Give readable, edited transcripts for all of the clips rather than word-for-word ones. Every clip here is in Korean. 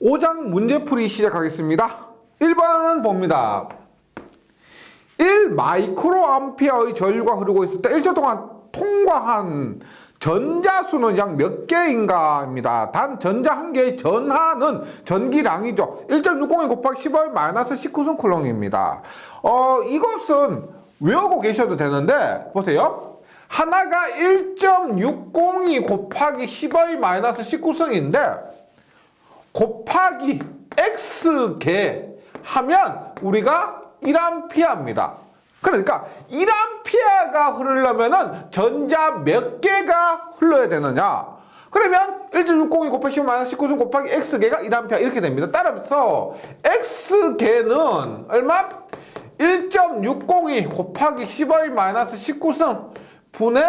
5장 문제풀이 시작하겠습니다. 1번 봅니다. 1 마이크로암페어의 전류가 흐르고 있을 때 1초 동안 통과한 전자수는 약 몇 개인가 입니다. 단 전자 한 개의 전하는 전기량이죠. 1.602 곱하기 10의 마이너스 19승 쿨롱입니다. 이것은 외우고 계셔도 되는데 보세요. 하나가 1.602 곱하기 10의 마이너스 19승인데 곱하기 X개 하면 우리가 1A입니다. 그러니까 1A가 흐르려면은 전자 몇 개가 흘러야 되느냐? 그러면 1.602 곱하기 10 마이너스 19승 곱하기 X개가 1A 이렇게 됩니다. 따라서 X개는 얼마? 1.602 곱하기 10의 마이너스 19승 분의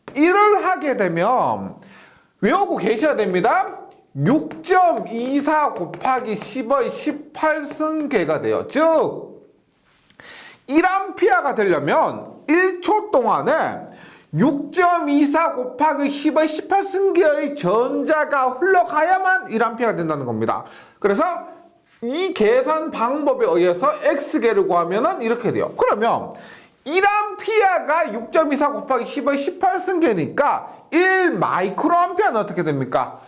1을 하게 되면 외우고 계셔야 됩니다. 6.24 곱하기 10의 18승계가 돼요. 즉 1A가 되려면 1초 동안에 6.24 곱하기 10의 18승계의 전자가 흘러가야만 1A가 된다는 겁니다. 그래서 이 계산 방법에 의해서 X계를 구하면 이렇게 돼요. 그러면 1A가 6.24 곱하기 10의 18승계니까 1 마이크로암페어는 어떻게 됩니까?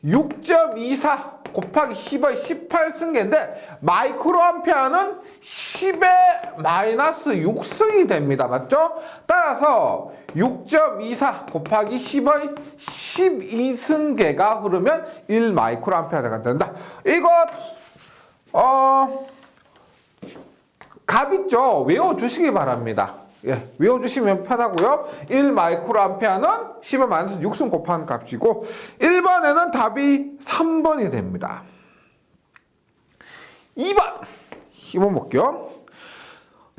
6.24 곱하기 10의 18승계인데 마이크로암페어는 10의 마이너스 6승이 됩니다. 맞죠? 따라서 6.24 곱하기 10의 12승계가 흐르면 1 마이크로암페어가 된다. 이것 값 있죠? 외워주시기 바랍니다. 예, 외워주시면 편하고요. 1 마이크로암페어는 10의 마이너스 6승 곱한 값이고 1번에는 답이 3번이 됩니다. 2번 볼게요.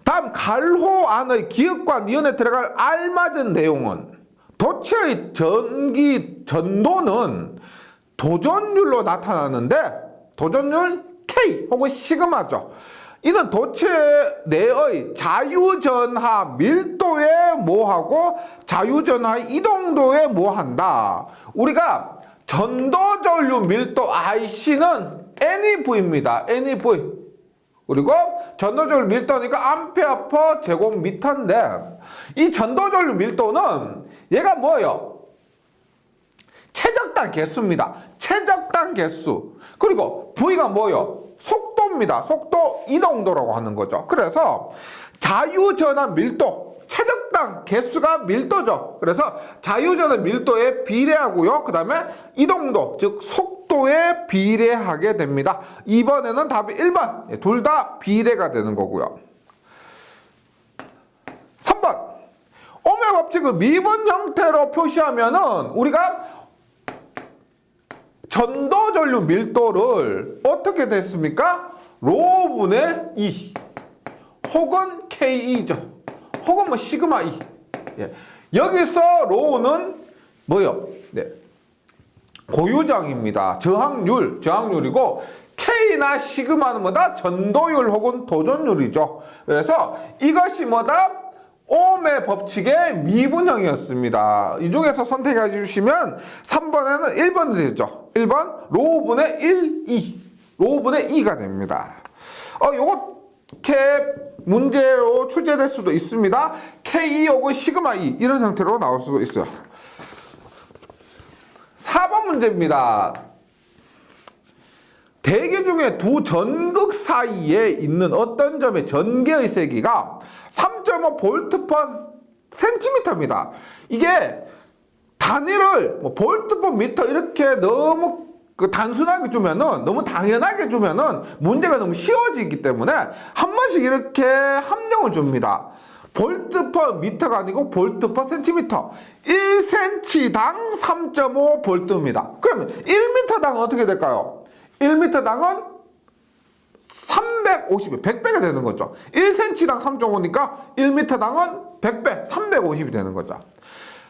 다음 갈호 안의 기역과 니은에 들어갈 알맞은 내용은 도체의 전도는 도전율로 나타나는데 도전율 K 혹은 시그마죠. 이는 도체 내의 자유전하 밀도에 뭐하고 자유전하의 이동도에 뭐한다. 우리가 전도전류 밀도 IC는 NEV입니다. NEV. 그리고 전도전류 밀도니까 암페어 퍼 제곱미터인데 이 전도전류 밀도는 얘가 뭐예요? 최적당 개수입니다. 최적당 개수. 그리고 V가 뭐예요? 속도입니다. 속도 이동도라고 하는 거죠. 그래서 자유전하 밀도, 최적당 개수가 밀도죠. 그래서 자유전하 밀도에 비례하고요. 그 다음에 이동도, 즉 속도에 비례하게 됩니다. 이번에는 답이 1번. 둘 다 비례가 되는 거고요. 3번. ohm의 법칙을 미분 형태로 표시하면은 우리가 전도전류 밀도를 어떻게 됐습니까? 로분의 2 혹은 KE죠. 혹은 뭐 시그마 E. 예. 여기서 로는 뭐요? 네. 고유장입니다. 저항률이고 K나 시그마는 뭐다? 전도율 혹은 도전율이죠. 그래서 이것이 뭐다? ohm의 법칙의 미분형이었습니다. 이 중에서 선택해 주시면 3번에는 1번이 되죠. 1번 로분의 1, 2. 로분의 2가 됩니다. 요렇게 문제로 출제될 수도 있습니다. K 혹은 시그마 E 이런 형태로 나올 수도 있어요. 4번 문제입니다. 대기 중에 두 전극 사이에 있는 어떤 점의 전개의 세기가 3.5 볼트 퍼 센티미터입니다. 이게 단위를 뭐 볼트 퍼 미터 이렇게 너무 단순하게 주면은 너무 당연하게 주면은 문제가 너무 쉬워지기 때문에 한 번씩 이렇게 함량을 줍니다. 볼트 퍼 미터가 아니고 볼트 퍼 센티미터. 1cm당 3.5 볼트입니다. 그러면 1m당 어떻게 될까요? 1m당은 350이 100배가 되는 거죠. 1cm당 3.5니까 1m당은 100배, 350이 되는 거죠.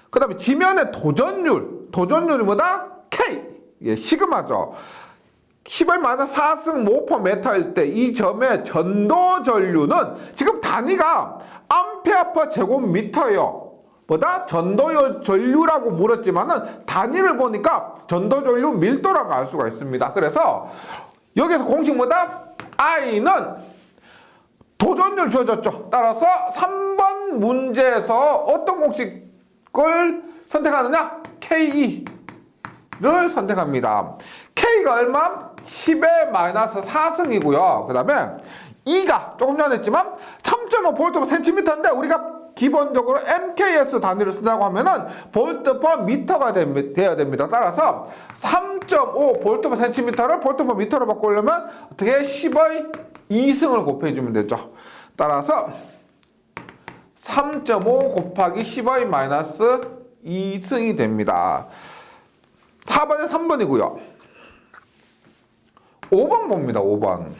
그 다음에 지면의 도전율이 뭐다? K, 예, 시그마죠. 10의 마이너스 4승 모퍼 메타일 때 이 점의 전도 전류는 지금 단위가 암페어 퍼 제곱미터예요. 보다 전도 전류라고 물었지만은 단위를 보니까 전도 전류 밀도라고 알 수가 있습니다. 그래서 여기서 공식보다 I는 도전율 주어졌죠. 따라서 3번 문제에서 어떤 공식을 선택하느냐? KE를 선택합니다. K가 얼마? 10의 마이너스 4승이고요. 그 다음에 E가 조금 전에 했지만 3.5V/cm인데 우리가 기본적으로 MKS 단위를 쓴다고 하면은 볼트/미터가 돼야 됩니다. 따라서 3.5V/cm를 볼트/미터로 바꾸려면 어떻게 10의 2승을 곱해주면 되죠. 따라서 3.5 곱하기 10의 마이너스 2승이 됩니다. 4번에 3번이고요. 5번 봅니다. 5번.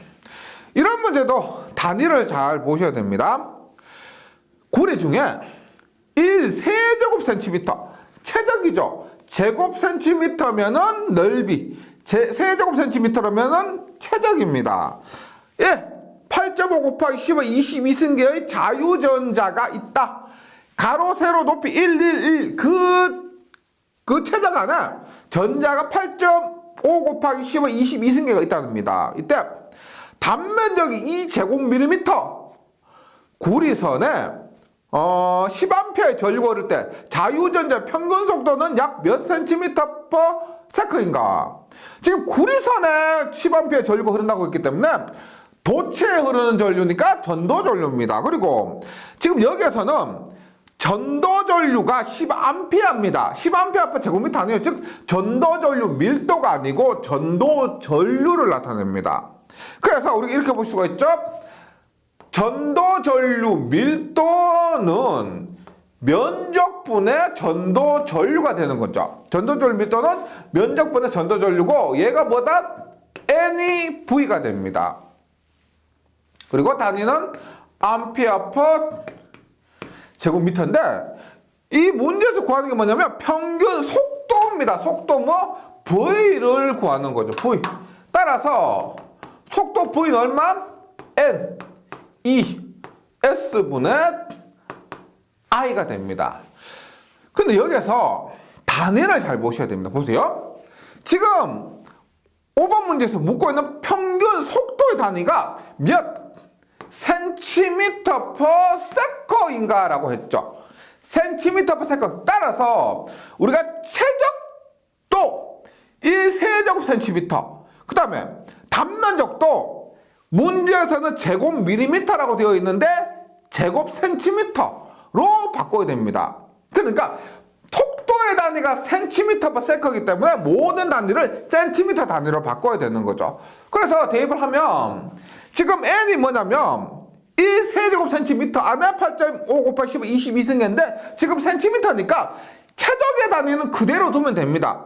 이런 문제도 단위를 잘 보셔야 됩니다. 고리 중에 1세제곱센티미터 최적이죠. 제곱센티미터면은 넓이, 세제곱센티미터라면은 최적입니다. 예, 8.5 곱하기 10의 22승계의 자유전자가 있다. 가로 세로 높이 111 그 최적 안에 전자가 8.5 곱하기 10의 22승계가 있다는 겁니다. 이때 단면적이 2제곱밀리미터 구리선에 10A의 전류가 흐를 때 자유전자 평균 속도는 약 몇 센티미터 퍼 세컨인가? 지금 구리선에 10A의 전류가 흐른다고 했기 때문에 도체에 흐르는 전류니까 전도 전류입니다. 그리고 지금 여기에서는 전도 전류가 10A입니다. 10A 제곱미터 아니에요. 즉 전도 전류 밀도가 아니고 전도 전류를 나타냅니다. 그래서 우리가 이렇게 볼 수가 있죠. 전도 전류 밀도는 면적분의 전도 전류가 되는 거죠. 전도 전류 밀도는 면적분의 전도 전류고 얘가 뭐다? N이 V가 됩니다. 그리고 단위는 암페어 퍼 제곱미터인데 이 문제에서 구하는 게 뭐냐면 평균 속도입니다. 속도 뭐? V를 구하는 거죠. V. 따라서 속도 V는 얼마? N E S분의 I가 됩니다. 근데 여기서 단위를 잘 보셔야 됩니다. 보세요. 지금 5번 문제에서 묻고 있는 평균 속도의 단위가 몇 센티미터 퍼 세컨인가 라고 했죠. 센티미터 퍼 세컨. 따라서 우리가 최적도 1세제곱 센티미터, 그 다음에 단면적도 문제에서는 제곱 밀리미터라고 되어 있는데 제곱 센티미터로 바꿔야 됩니다. 그러니까 속도의 단위가 센티미터 퍼 세컨이기 때문에 모든 단위를 센티미터 단위로 바꿔야 되는 거죠. 그래서 대입을 하면 지금 N이 뭐냐면 1세제곱 센티미터 안에 8.5 곱하기 10의 22승계인데 지금 센티미터니까 최적의 단위는 그대로 두면 됩니다.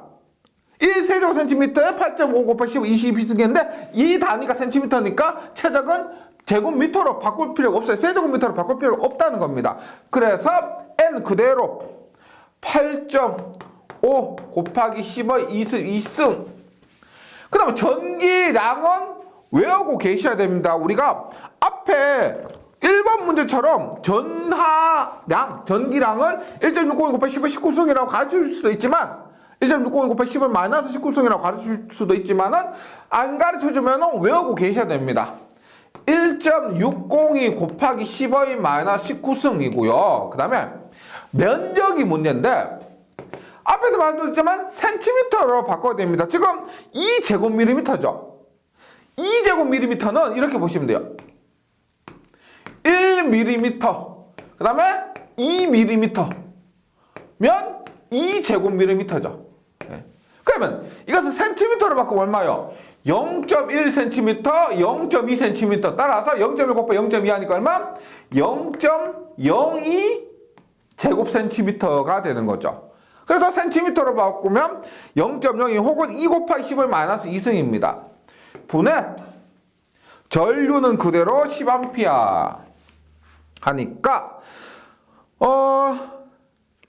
1세제곱 센티미터에 8.5 곱하기 10의 22승계인데 이 단위가 센티미터니까 최적은 제곱미터로 바꿀 필요가 없어요. 세제곱미터로 바꿀 필요가 없다는 겁니다. 그래서 N 그대로 8.5 곱하기 10의 2승. 그 다음에 전기량은 외우고 계셔야 됩니다. 우리가 앞에 1번 문제처럼 전기량을 1.602 곱하기 10의 19승이라고 가르쳐 줄 수도 있지만 1.602 곱하기 10의 마이너스 19승이라고 가르쳐 줄 수도 있지만은 안 가르쳐 주면은 외우고 계셔야 됩니다. 1.602 곱하기 10의 마이너스 19승이고요. 그 다음에 면적이 문제인데 앞에서 말씀드렸지만 센티미터로 바꿔야 됩니다. 지금 2제곱밀리미터죠. 2제곱밀리미터는 이렇게 보시면 돼요. 1mm, 그 다음에 2mm 면 2제곱밀리미터죠. 네. 그러면 이것을 센티미터로 바꾸면 얼마요? 0.1cm, 0.2cm 따라서 0.1 곱하기 0.2 하니까 얼마? 0.02 제곱센티미터가 되는 거죠. 그래서 센티미터로 바꾸면 0.02 혹은 2 곱하기 10의 마이너스 2승입니다. 분의 전류는 그대로 10A 하니까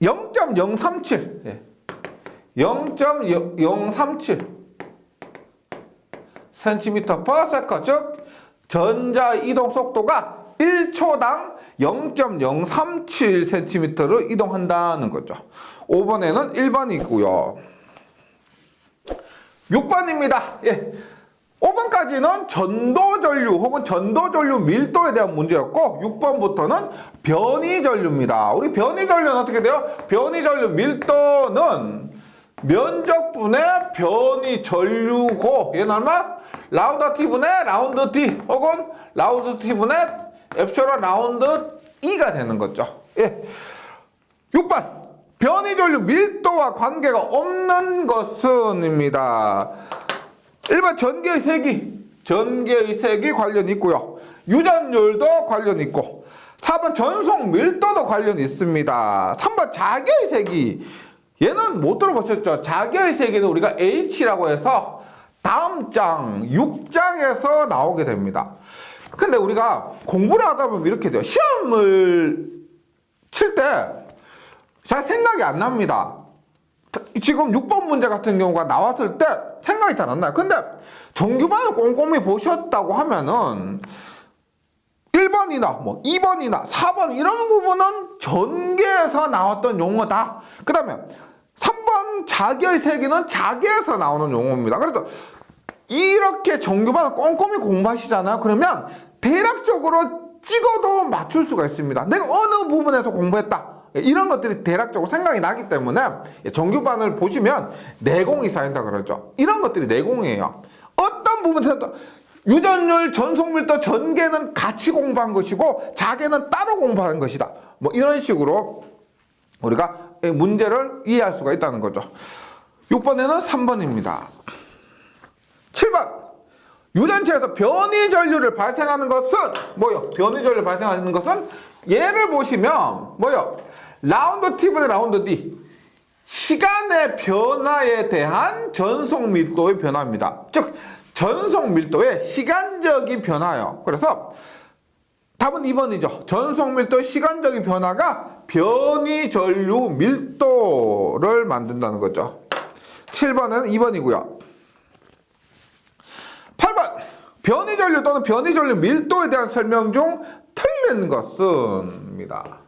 0.037 0.037 cm/s, 즉 전자 이동 속도가 1초당 0.037cm를 이동한다는 거죠. 5번에는 1번이고요. 6번입니다. 예. 5번까지는 전도전류 혹은 전도전류 밀도에 대한 문제였고 6번부터는 변이전류입니다. 우리 변이전류는 어떻게 돼요? 변이전류 밀도는 면적분의 변이전류고 얘는 얼마? 라운드 T분의 라운드 T 혹은 라운드 T분의 엡실론 라운드 E가 되는 거죠. 예. 6번 변이전류 밀도와 관계가 없는 것은입니다. 1번 전개의 세기 관련이 있고요. 유전율도 관련이 있고 4번 전송 밀도도 관련이 있습니다. 3번 자기의 세기 얘는 못 들어보셨죠? 자기의 세기는 우리가 H라고 해서 다음 장 6장에서 나오게 됩니다. 근데 우리가 공부를 하다 보면 이렇게 돼요. 시험을 칠 때 잘 생각이 안 납니다. 지금 6번 문제 같은 경우가 나왔을 때 생각이 잘 안 나요. 근데 정규반을 꼼꼼히 보셨다고 하면은 1번이나 뭐 2번이나 4번 이런 부분은 전개에서 나왔던 용어다. 그 다음에 3번 자기의 세기는 자기에서 나오는 용어입니다. 그래서 이렇게 정규반을 꼼꼼히 공부하시잖아요. 그러면 대략적으로 찍어도 맞출 수가 있습니다. 내가 어느 부분에서 공부했다. 이런 것들이 대략적으로 생각이 나기 때문에 정규반을 보시면 내공이 쌓인다 그러죠. 이런 것들이 내공이에요. 어떤 부분에서 유전율, 전송밀도, 전개는 같이 공부한 것이고 자개는 따로 공부한 것이다. 뭐 이런 식으로 우리가 문제를 이해할 수가 있다는 거죠. 6번에는 3번입니다. 7번 유전체에서 변이전류를 발생하는 것은 뭐요? 변이전류를 발생하는 것은 예를 보시면 뭐요? 라운드 T분의 라운드 D 시간의 변화에 대한 전송 밀도의 변화입니다. 즉 전송 밀도의 시간적인 변화예요. 그래서 답은 2번이죠. 전송 밀도의 시간적인 변화가 변이전류 밀도를 만든다는 거죠. 7번은 2번이고요. 8번 변이전류 또는 변이전류 밀도에 대한 설명 중 틀린 것은입니다.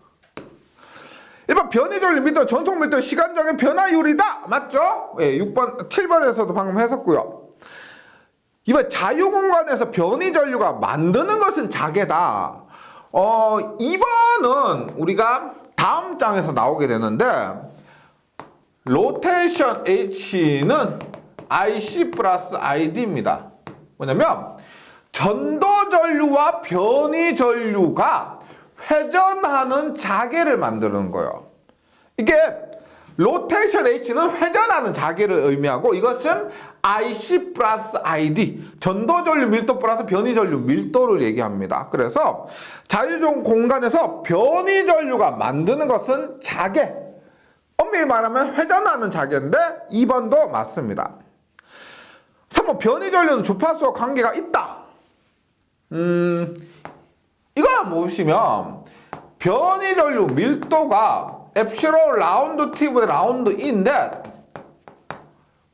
1번 변이전류 밀도, 전송 밀도 시간적인 변화율이다. 맞죠? 예, 6번, 7번에서도 방금 했었고요. 2번 자유공간에서 변이전류가 만드는 것은 자개다. 2번은 우리가 다음 장에서 나오게 되는데 로테이션 H는 IC 플러스 ID입니다. 뭐냐면 전도전류와 변이전류가 회전하는 자개를 만드는 거예요. 이게 로테이션 H는 회전하는 자개를 의미하고 이것은 IC 플러스 ID 전도전류 밀도 플러스 변이전류 밀도를 얘기합니다. 그래서 자유종 공간에서 변이전류가 만드는 것은 자개, 엄밀히 말하면 회전하는 자개인데 2번도 맞습니다. 3번 변이전류는 주파수와 관계가 있다. 이거 보시면 변이전류 밀도가 엡실론 라운드 T분의 라운드 E인데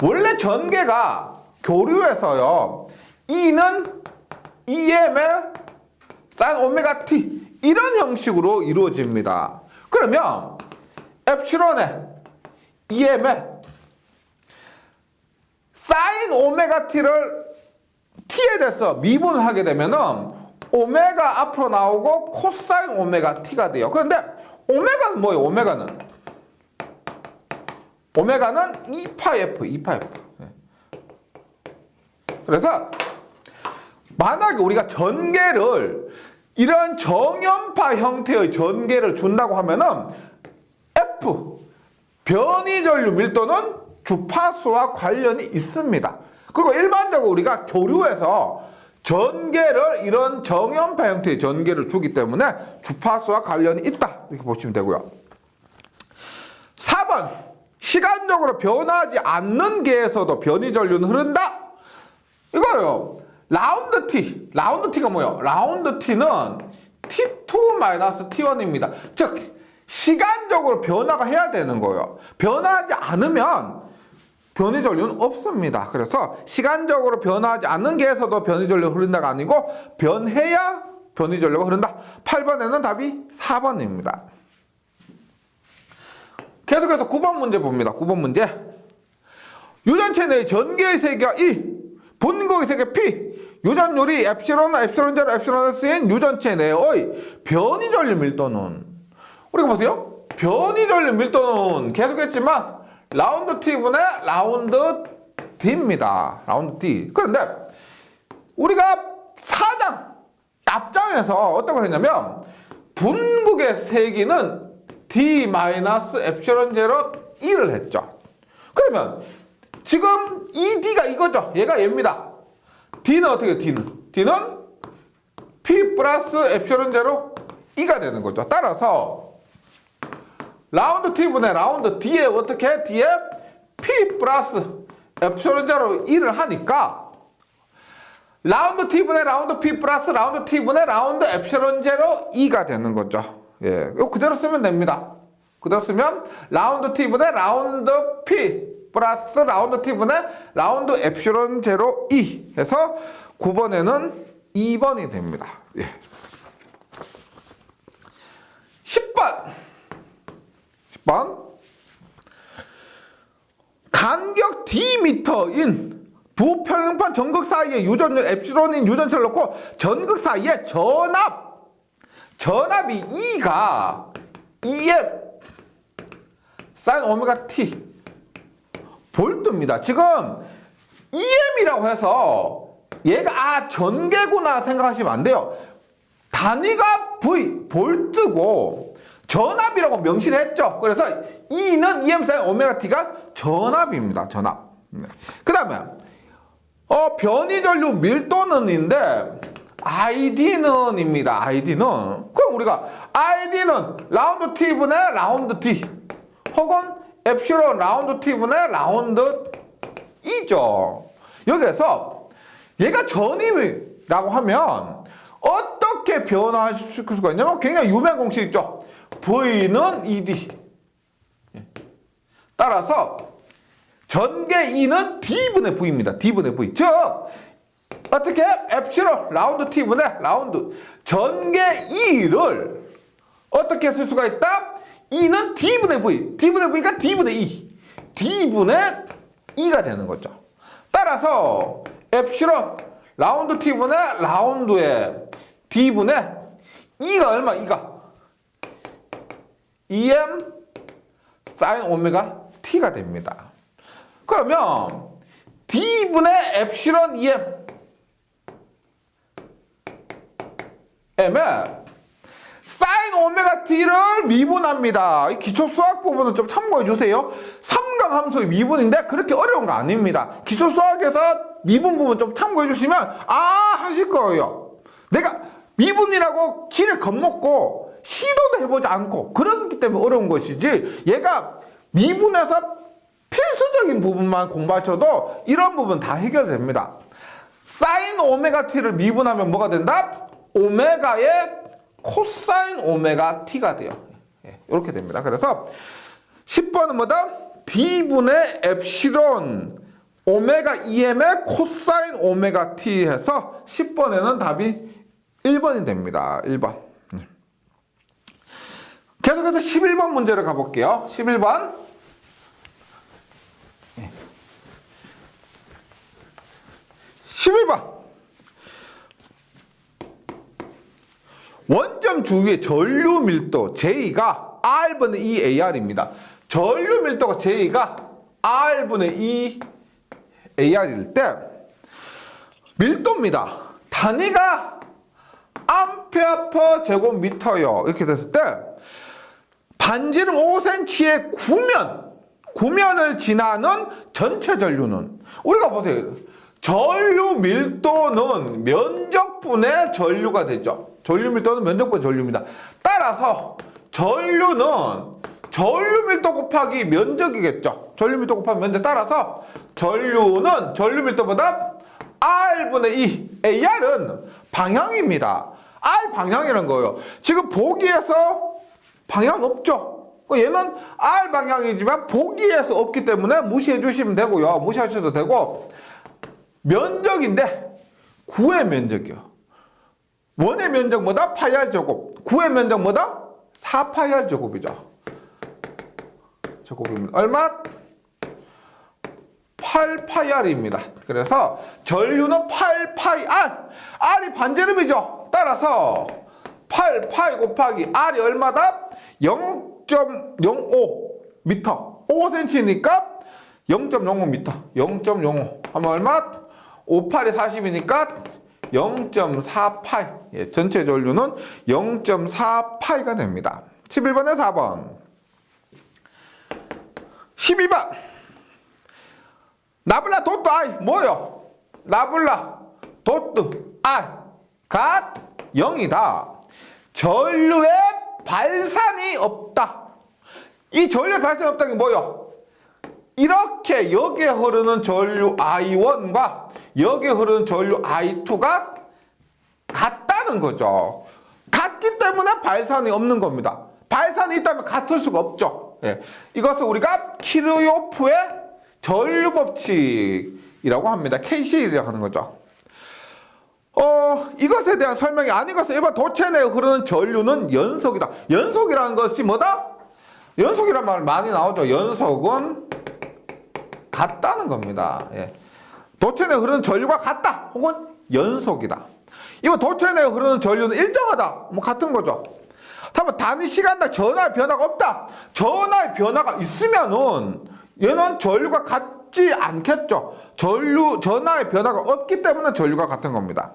원래 전개가 교류에서요 E는 EM의 sin 오메가 T 이런 형식으로 이루어집니다. 그러면 엡실론의 EM의 sin 오메가 T를 T에 대해서 미분을 하게 되면은 오메가 앞으로 나오고 코사인 오메가 T가 돼요. 그런데 오메가는 뭐예요? 오메가는 2파 F. 그래서 만약에 우리가 전개를 이런 정연파 형태의 전개를 준다고 하면은 F 변이전류 밀도는 주파수와 관련이 있습니다. 그리고 일반적으로 우리가 교류에서 전개를 이런 정연파 형태의 전개를 주기 때문에 주파수와 관련이 있다 이렇게 보시면 되고요. 4번 시간적으로 변하지 않는 계에서도 변이전류는 흐른다. 이거요. 라운드 T가 뭐예요? 라운드 T는 T2-T1입니다. 즉 시간적으로 변화가 해야 되는 거예요. 변화하지 않으면 변이전류는 없습니다. 그래서 시간적으로 변화하지 않는 계에서도 변이전류가 흐른다가 아니고 변해야 변이 전류가 흐른다. 8번에는 답이 4번입니다. 계속해서 9번 문제 봅니다. 9번 문제. 유전체 내의 전기의 세기가 E, 분극의 세기 P, 유전율이 엡실론, 엡실론 제로, 엡실론에 쓰인 유전체 내의 변이 전류 밀도는, 우리가 보세요. 변이 전류 밀도는 계속했지만 라운드 T분의 라운드 D입니다. 라운드 D. 그런데 우리가 4장 앞장에서 어떤 걸 했냐면 분극의 세기는 D-엡실론 제로 E를 했죠. 그러면 지금 이 D가 이거죠. 얘가 얘입니다. D는 어떻게 해요? D는 P 플러스 엡실론 제로 E가 되는 거죠. 따라서 라운드 T분의 라운드 D에 어떻게? D에 P 플러스 엡실론 제로 E를 하니까 라운드 T분의 라운드 P 플러스 라운드 T분의 라운드 엡실론 제로 E가 되는 거죠. 예, 이거 그대로 쓰면 됩니다. 그대로 쓰면 라운드 T분의 라운드 P 플러스 라운드 T분의 라운드 엡실론 제로 E 해서 9번에는 2번이 됩니다. 예. 10번 간격 D미터인 두 평행판 전극 사이에 유전율 엡실론인 유전체를 놓고 전극 사이에 전압이 E가 EM sin 오메가 T 볼트입니다. 지금 EM이라고 해서 얘가 전개구나 생각하시면 안 돼요. 단위가 V, 볼트고 전압이라고 명시를 했죠. 그래서 E는 EM sin 오메가 T가 전압입니다. 전압. 그 다음에 변이 전류 밀도는인데 ID는입니다. ID는 그럼 우리가 ID는 라운드 T분의 라운드 D 혹은 엡실론 라운드 T분의 라운드 E죠. 여기에서 얘가 전임이라고 하면 어떻게 변화시킬 수가 있냐면 굉장히 유명한 공식 있죠. V는 ED. 따라서 전개 E는 D분의 V입니다. D분의 V. 즉 어떻게? 엡실론 라운드 T분의 라운드 전개 E를 어떻게 쓸 수가 있다? E는 D분의 V. D분의 V가 D분의 E. D분의 E가 되는 거죠. 따라서 엡실론 라운드 T분의 라운드의 D분의 E가 얼마? E가 EM sin 오메가 T가 됩니다. 그러면 D분의 엡실론 EM M에 sin 오메가 T를 미분합니다. 이 기초 수학 부분은 좀 참고해 주세요. 삼각함수의 미분인데 그렇게 어려운 거 아닙니다. 기초 수학에서 미분 부분 좀 참고해 주시면 하실 거예요. 내가 미분이라고 지를 겁먹고 시도도 해보지 않고 그렇기 때문에 어려운 것이지, 얘가 미분에서 필수적인 부분만 공부하셔도 이런 부분 다 해결됩니다. sin 오메가 T를 미분하면 뭐가 된다? 오메가의 코사인 오메가 T가 돼요. 이렇게 됩니다. 그래서 10번은 뭐다? D분의 엡실론 오메가 EM의 코사인 오메가 T 해서 10번에는 답이 1번이 됩니다. 1번. 계속해서 11번 문제를 가볼게요. 11번. 11번. 원점 주위의 전류 밀도 J가 R분의 E AR입니다. 전류 밀도가 J가 R분의 E AR일 때 밀도입니다. 단위가 암페어 퍼 제곱미터요. 이렇게 됐을 때 반지름 5cm의 구면을 지나는 전체 전류는, 우리가 보세요. 전류 밀도는 면적분의 전류가 되죠. 전류 밀도는 면적분의 전류입니다. 따라서 전류는 전류 밀도 곱하기 면적이겠죠. 전류 밀도 곱하기 면적. 따라서 전류는 전류 밀도보다 R분의 E, AR은 방향입니다. R 방향이라는 거예요. 지금 보기에서 방향 없죠. 얘는 R 방향이지만 보기에서 없기 때문에 무시해 주시면 되고요. 무시하셔도 되고, 면적인데 구의 면적이요. 원의 면적보다 파이R 제곱, 9의 면적보다 4파이R 제곱이죠. 제곱입니다. 얼마? 8파이R입니다. 그래서 전류는 8파이R. R이 반지름이죠. 따라서 8파이 곱하기 R이 얼마다? 0.05m. 5cm니까 0.05m. 0.05 하면 얼마? 5,8이 40이니까 0.4파이. 예, 전체 전류는 0.4파이가 됩니다. 11번에 4번. 12번. 나블라 도트 I 뭐요? 나블라 도트 I가 0이다. 전류에 발산이 없다. 이 전류에 발산이 없다는 게 뭐요? 이렇게 여기에 흐르는 전류 I1과 여기에 흐르는 전류 I2가 같다는 거죠. 같기 때문에 발산이 없는 겁니다. 발산이 있다면 같을 수가 없죠. 예. 이것을 우리가 키르요프의 전류 법칙이라고 합니다. KCL이라고 하는 거죠. 이것에 대한 설명이 아닌 것은 1번 도체 내에 흐르는 전류는 연속이다. 연속이라는 것이 뭐다? 연속이란 말 많이 나오죠. 연속은 같다는 겁니다. 예. 도체 내에 흐르는 전류가 같다. 혹은 연속이다. 이번 도체 내에 흐르는 전류는 일정하다. 뭐 같은 거죠. 다음은 단위 시간당 전하의 변화가 없다. 전하의 변화가 있으면은 얘는 전류가 같지 않겠죠. 전하의 변화가 없기 때문에 전류가 같은 겁니다.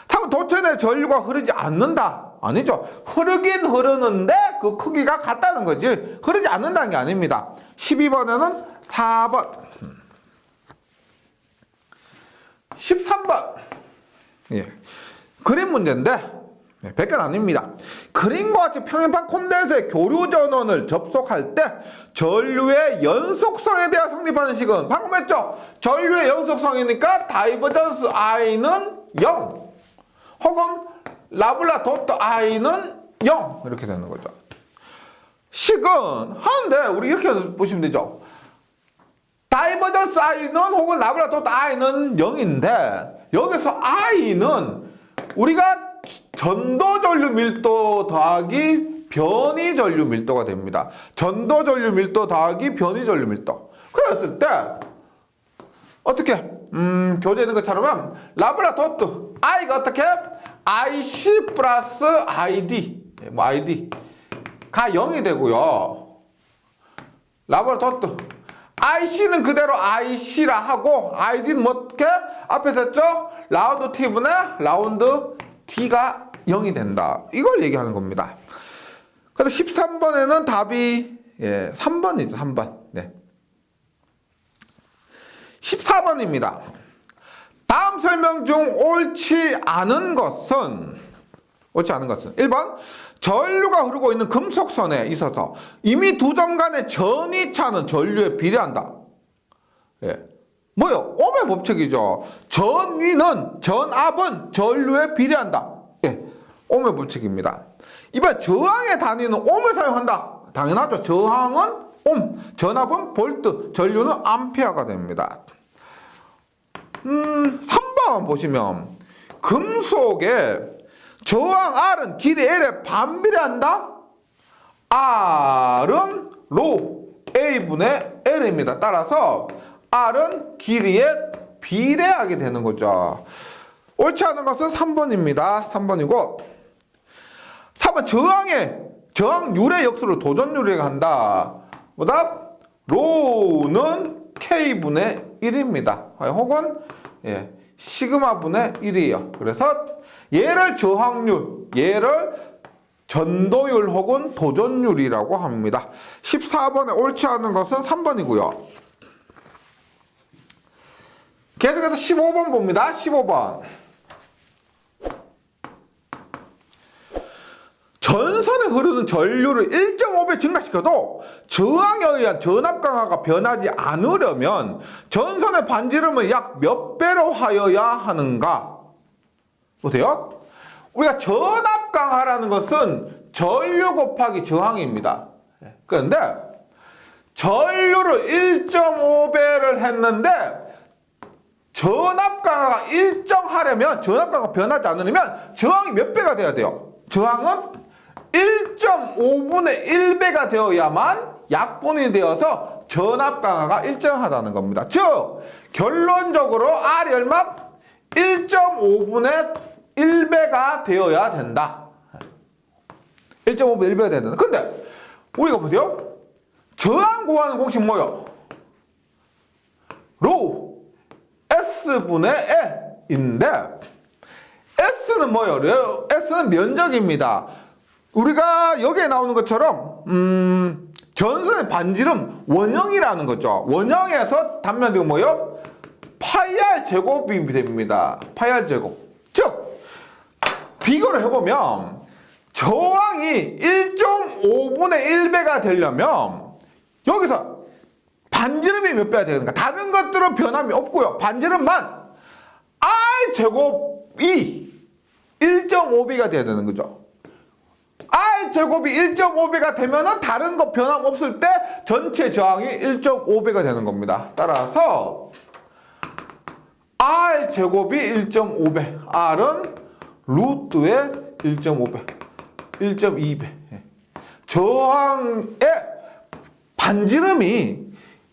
다음은 도체 내에 전류가 흐르지 않는다. 아니죠. 흐르긴 흐르는데 그 크기가 같다는 거지. 흐르지 않는다는 게 아닙니다. 12번에는 4번. 13번. 예. 그림 문제인데 100개는 아닙니다. 그림과 같이 평행판 콘덴서의 교류 전원을 접속할 때 전류의 연속성에 대해 성립하는 식은 방금 했죠? 전류의 연속성이니까 다이버전스 I는 0 혹은 라블라 도트 I는 0 이렇게 되는 거죠. 식은 하는데 우리 이렇게 보시면 되죠. 다이버전스 I는 혹은 라블라 도트 I는 0인데 여기서 I는 우리가 전도 전류 밀도 더하기 변이 전류 밀도가 됩니다. 전도 전류 밀도 더하기 변이 전류 밀도. 그랬을 때 어떻게 교재에 있는 것처럼 라블라 도트 I가 어떻게? IC 플러스 ID 뭐 ID가 0이 되고요. 라블라 도트 IC는 그대로 IC라 하고 ID는 뭐 어떻게? 앞에서 했죠? 라운드 T분의 라운드 T가 0이 된다. 이걸 얘기하는 겁니다. 그래서 13번에는 답이 3번이죠. 3번. 네. 14번입니다. 다음 설명 중 옳지 않은 것은 1번 전류가 흐르고 있는 금속선에 있어서 이미 두 점 간의 전이 차는 전류에 비례한다. 예. 뭐요? 옴의 법칙이죠. 전압은 전류에 비례한다. 예. 옴의 법칙입니다. 이번 저항의 단위는 옴을 사용한다. 당연하죠. 저항은 옴, 전압은 볼트, 전류는 암페어가 됩니다. 3번 보시면 금속의 저항 R은 길이 L에 반비례한다. R은 로 A분의 L입니다. 따라서 R은 길이에 비례하게 되는 거죠. 옳지 않은 것은 3번입니다. 3번이고 3번 저항률의 역수를 도전률이라고 한다. 뭐다? 로는 K분의 1입니다. 혹은 시그마분의 1이에요. 그래서 얘를 저항률, 얘를 전도율 혹은 도전율이라고 합니다. 14번에 옳지 않은 것은 3번이고요. 계속해서 15번 봅니다. 15번. 전선에 흐르는 전류를 1.5배 증가시켜도 저항에 의한 전압 강화가 변하지 않으려면 전선의 반지름을 약 몇 배로 하여야 하는가? 보세요. 우리가 전압 강화라는 것은 전류 곱하기 저항입니다. 그런데 전류를 1.5배를 했는데 전압 강화가 일정하려면, 전압 강화가 변하지 않으려면 저항이 몇 배가 돼야 돼요? 저항은 1.5분의 1배가 되어야만 약분이 되어서 전압 강화가 일정하다는 겁니다. 즉 결론적으로 R이 얼마? 1.5분의 1배가 되어야 된다. 1.5분의 1배가 된다. 근데 우리가 보세요. 저항 구하는 공식 뭐예요? 로 S분의 L인데 S는 뭐예요? S는 면적입니다. 우리가 여기에 나오는 것처럼 전선의 반지름 원형이라는 거죠. 원형에서 단면적은 뭐예요? 파이R 제곱이 됩니다. 파이R 제곱. 즉 비교를 해보면 저항이 1.5분의 1배가 되려면 여기서 반지름이 몇 배가 되는가? 다른 것들은 변함이 없고요. 반지름만 R 제곱이 1.5배가 돼야 되는 거죠. R 제곱이 1.5배가 되면은 다른 거 변함 없을 때 전체 저항이 1.5배가 되는 겁니다. 따라서 R 제곱이 1.5배. R은 루트의 1.5배. 1.2배. 저항의 반지름이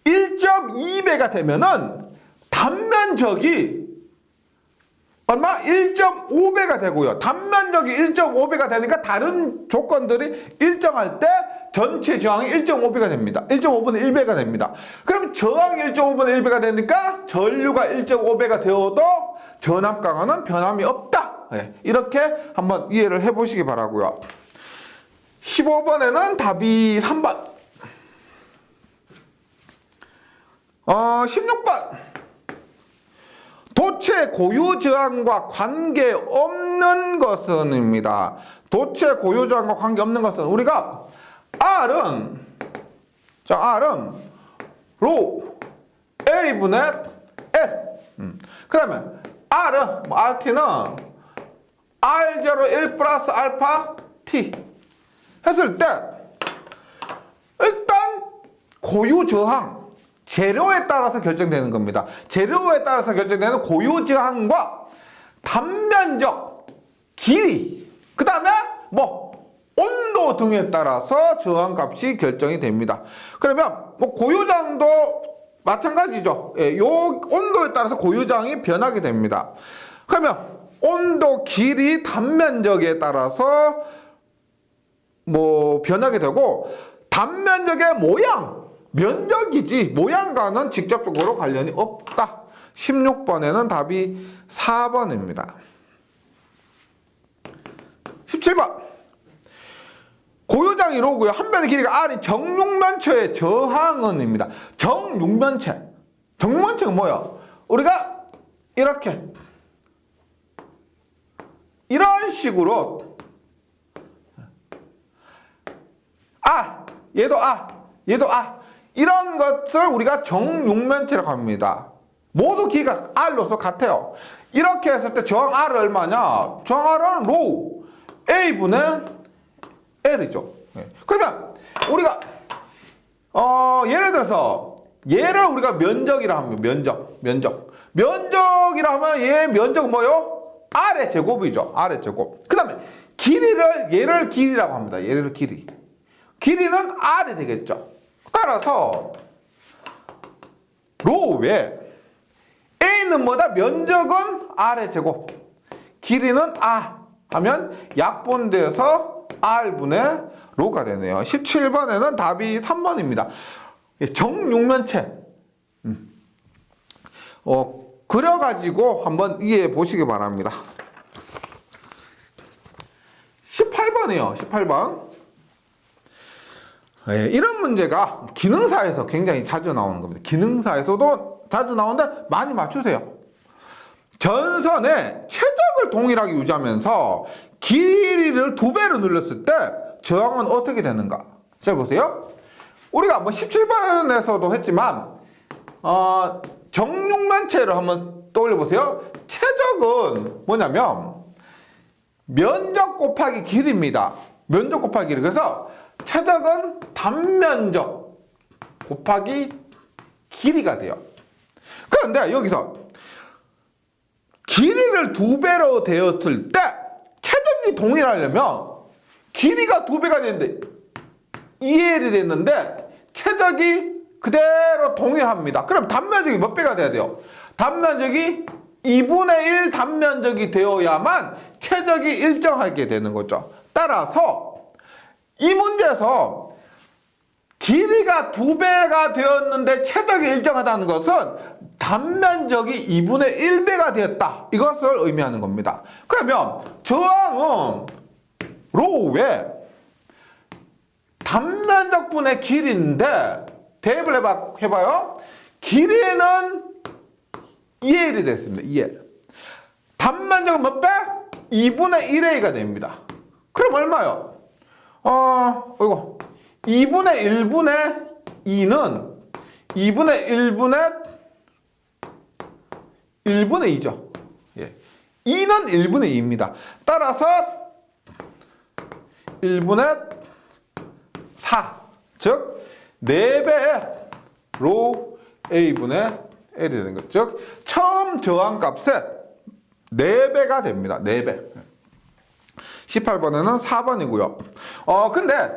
1.2배가 되면은 단면적이 얼마? 1.5배가 되고요. 단면적이 1.5배가 되니까 다른 조건들이 일정할 때 전체 저항이 1.5배가 됩니다. 1.5분의 1배가 됩니다. 그럼 저항이 1.5분의 1배가 되니까 전류가 1.5배가 되어도 전압 강화는 변함이 없다. 네, 이렇게 한번 이해를 해보시기 바라고요. 15번에는 답이 3번. 16번. 도체 고유 저항과 관계없는 것은입니다. 도체 고유 저항과 관계없는 것은 우리가 R은 로 A분의 L. 그러면 R은 RT는 R0 1 플러스 알파 T 했을 때 일단 고유 저항 재료에 따라서 결정되는 겁니다. 재료에 따라서 결정되는 고유 저항과 단면적 길이, 그 다음에 온도 등에 따라서 저항 값이 결정이 됩니다. 그러면 고유 저항도 마찬가지죠. 예, 요 온도에 따라서 고유 저항이 변하게 됩니다. 그러면 온도, 길이, 단면적에 따라서 변하게 되고 단면적의 모양, 면적이지 모양과는 직접적으로 관련이 없다. 16번에는 답이 4번입니다. 17번. 고유장이 로고요. 한 변의 길이가 R이 정육면체의 저항은입니다. 정육면체. 정육면체는 뭐예요? 우리가 이렇게 이런 식으로 얘도 얘도 이런 것을 우리가 정육면체라고 합니다. 모두 길이가 R로서 같아요. 이렇게 했을 때 저항 R은 얼마냐? 저항 R은 로 A분의 L이죠. 그러면 우리가 예를 들어서 얘를 우리가 면적이라 하면 면적이라 하면 얘 면적은 뭐요? R의 제곱이죠. R의 제곱. 그 다음에 얘를 길이라고 합니다. 얘를 길이는 R이 되겠죠. 따라서 로 외 A는 뭐다? 면적은 R의 제곱, 길이는 R 하면 약분돼서 R분의 로가 되네요. 17번에는 답이 3번입니다. 정육면체 그려가지고 한번 이해해 보시기 바랍니다. 18번이에요. 18번. 이런 문제가 기능사에서 굉장히 자주 나오는 겁니다. 기능사에서도 자주 나오는데 많이 맞추세요. 전선의 최적을 동일하게 유지하면서 길이를 2배로 늘렸을 때 저항은 어떻게 되는가? 자, 보세요. 우리가 17번에서도 했지만 정육면체를 한번 떠올려 보세요. 최적은 뭐냐면 면적 곱하기 길이입니다. 면적 곱하기 길이. 그래서 최적은 단면적 곱하기 길이가 돼요. 그런데 여기서 길이를 2배로 되었을 때 최적이 동일하려면 길이가 2배가 되는데 2L이 됐는데 최적이 그대로 동일합니다. 그럼 단면적이 몇 배가 돼야 돼요? 단면적이 2분의 1 단면적이 되어야만 최적이 일정하게 되는 거죠. 따라서 이 문제에서 길이가 2배가 되었는데 최적이 일정하다는 것은 단면적이 2분의 1배가 되었다. 이것을 의미하는 겁니다. 그러면 저항은 로우의 단면적분의 길이인데 대입을 해봐요. 길이는 2L이 됐습니다. 2L. 단면적은 몇 배? 2분의 1A가 됩니다. 그럼 얼마요? 이거 2분의 1분의 2는 2분의 1분의 2죠. 예. 2는 1분의 2입니다. 따라서 1분의 4. 즉 4배의 로 A분의 L이 되는 거죠. 즉 처음 저항값의 4배가 됩니다. 4배. 18번에는 4번이고요. 근데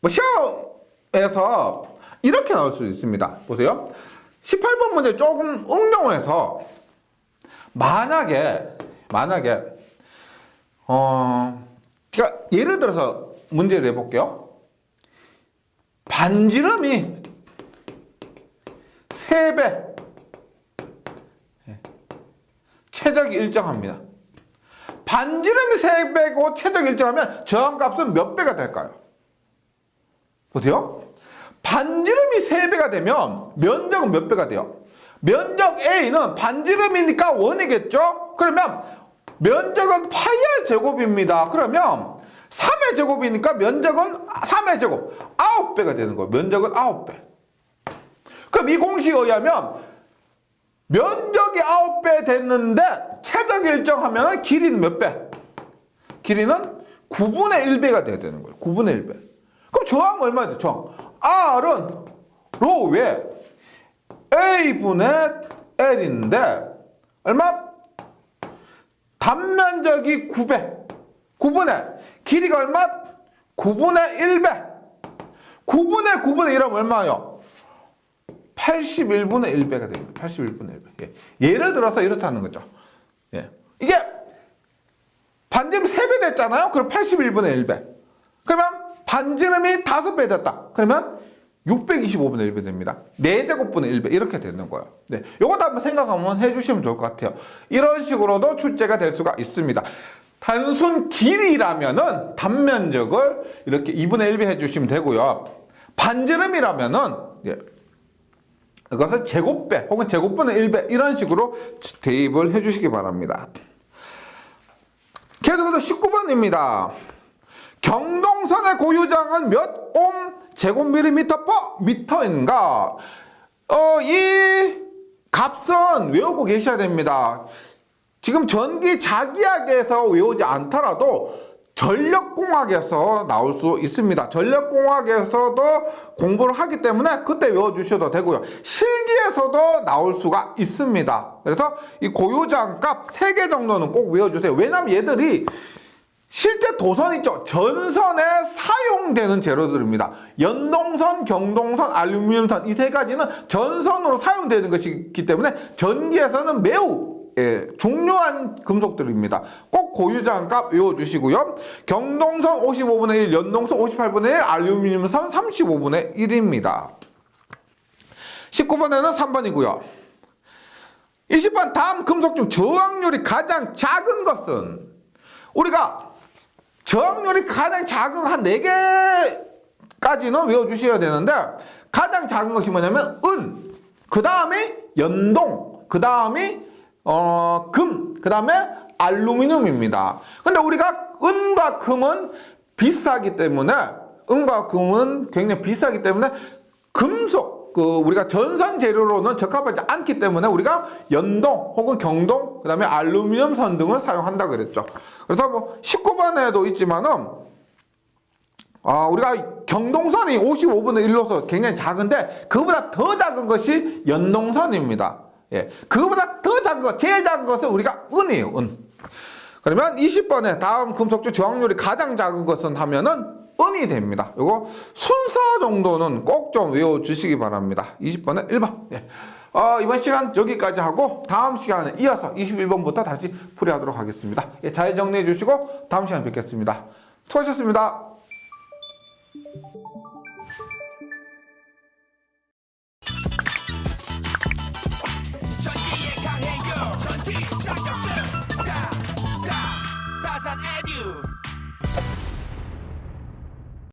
뭐 시험에서 이렇게 나올 수 있습니다. 보세요. 18번 문제 조금 응용해서 만약에 제가 예를 들어서 문제를 내볼게요. 반지름이 3배 최적이 일정합니다. 반지름이 3배고 최적이 일정하면 저항값은 몇 배가 될까요? 보세요. 반지름이 3배가 되면 면적은 몇 배가 돼요? 면적 A는 반지름이니까 1이겠죠? 그러면 면적은 파이R 제곱입니다. 그러면 3의 제곱이니까 면적은 3의 제곱 9배가 되는 거예요. 면적은 9배. 그럼 이 공식에 의하면 면적이 9배 됐는데 최적이 일정하면 길이는 몇 배? 길이는 9분의 1배가 돼야 되는 거예요. 9분의 1배. 그럼 저항은 얼마 돼요? 저항. R은 로우에 A분의 L인데 얼마? 단면적이 9배. 9분의 길이가 얼마? 9분의 1배. 9분의 9분의 1하면 얼마예요? 81분의 1배가 됩니다. 81분의 1배. 예. 예를 들어서 이렇다는 거죠. 예. 이게 반지름 3배 됐잖아요? 그럼 81분의 1배. 그러면 반지름이 5배 됐다. 그러면 625분의 1배 됩니다. 4제곱분의 1배 이렇게 되는 거예요. 네, 요것도 한번 생각 한번 해주시면 좋을 것 같아요. 이런 식으로도 출제가 될 수가 있습니다. 단순 길이라면은 단면적을 이렇게 2분의 1배 해주시면 되고요. 반지름이라면은 이것을 제곱배 혹은 제곱분의 1배 이런 식으로 대입을 해주시기 바랍니다. 계속해서 19번입니다. 경동선의 고유장은 몇 옴 제곱밀리미터 퍼 미터인가? 이 값은 외우고 계셔야 됩니다. 지금 전기 자기학에서 외우지 않더라도 전력공학에서 나올 수 있습니다. 전력공학에서도 공부를 하기 때문에 그때 외워주셔도 되고요. 실기에서도 나올 수가 있습니다. 그래서 이 고유장 값 3개 정도는 꼭 외워주세요. 왜냐하면 얘들이 실제 도선 있죠. 전선에 사용되는 재료들입니다. 연동선, 경동선, 알루미늄선 이 3가지는 전선으로 사용되는 것이기 때문에 전기에서는 매우 중요한 금속들입니다. 꼭 고유장 값 외워주시고요. 경동선 55분의 1, 연동선 58분의 1, 알루미늄선 35분의 1입니다. 19번에는 3번이고요. 20번 다음 금속 중 저항률이 가장 작은 것은 우리가 저항률이 가장 작은 한 4개까지는 외워주셔야 되는데 가장 작은 것이 뭐냐면 은, 그 다음에 연동, 그 다음에 금, 그 다음에 알루미늄입니다. 근데 우리가 은과 금은 비싸기 때문에 은과 금은 굉장히 비싸기 때문에 금속 우리가 전선 재료로는 적합하지 않기 때문에 우리가 연동 혹은 경동 그 다음에 알루미늄 선 등을 사용한다 그랬죠. 그래서 뭐 19번에도 있지만은 우리가 경동선이 55분의 1로서 굉장히 작은데 그보다 더 작은 것이 연동선입니다. 예, 그거보다 더 작은 거, 제일 작은 것은 우리가 은이에요. 은. 그러면 20번에 다음 금속주 저항률이 가장 작은 것은 하면은 은이 됩니다. 요거 순서 정도는 꼭 좀 외워주시기 바랍니다. 20번에 1번. 예. 이번 시간 여기까지 하고 다음 시간에 이어서 21번부터 다시 풀이하도록 하겠습니다. 예, 잘 정리해 주시고 다음 시간에 뵙겠습니다. 수고하셨습니다.